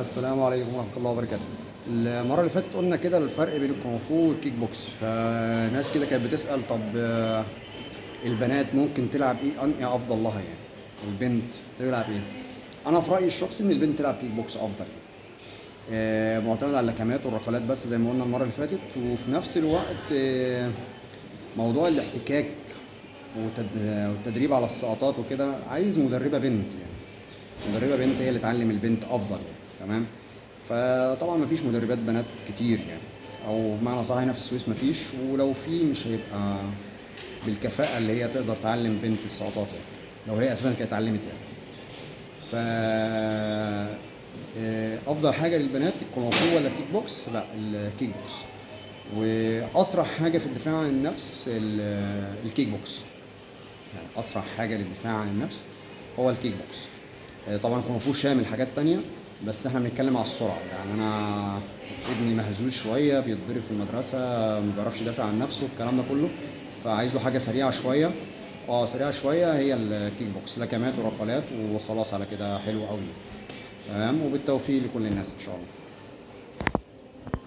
السلام عليكم ورحمة الله وبركاته. المرة اللي فاتت قلنا كده الفرق بين الكونغ فو والكيك بوكس، فناس كده كانت بتسأل طب البنات ممكن تلعب ايه؟ انهي افضل لها يعني؟ البنت تلعب ايه؟ انا في رأيي الشخصي ان البنت تلعب كيك بوكس افضل يعني. معتمد على اللكمات والركلات بس زي ما قلنا المرة اللي فاتت، وفي نفس الوقت موضوع الاحتكاك والتدريب على السقطات وكده عايز مدربة بنت يعني. مدربة بنت هي اللي تعلم البنت افضل يعني. تمام. فطبعا مفيش مدربات بنات كتير يعني، او بمعنى صح هنا في السويس مفيش، ولو في مش هيبقى بالكفاءة اللي هي تقدر تعلم بنت السقطات يعني، لو هي اساسا كانت اتعلمت يعني. ف افضل حاجة للبنات الكونغ فو ولا الكيك بوكس؟ لا، الكيك بوكس. واسرع حاجة في الدفاع عن النفس الكيك بوكس. يعني اسرع حاجه للدفاع عن النفس هو الكيك بوكس. طبعا كونغ فو شامل حاجات تانية، بس احنا بنتكلم على السرعه. يعني انا ابني مهزوز شويه، بيتضرب في المدرسه، ما بيعرفش يدافع عن نفسه، الكلام ده كله، فعايز له حاجه سريعه شويه. سريعه شويه هي الكيك بوكس، لكمات ورقلات وخلاص على كده حلو قوي. تمام، وبالتوفيق لكل الناس ان شاء الله.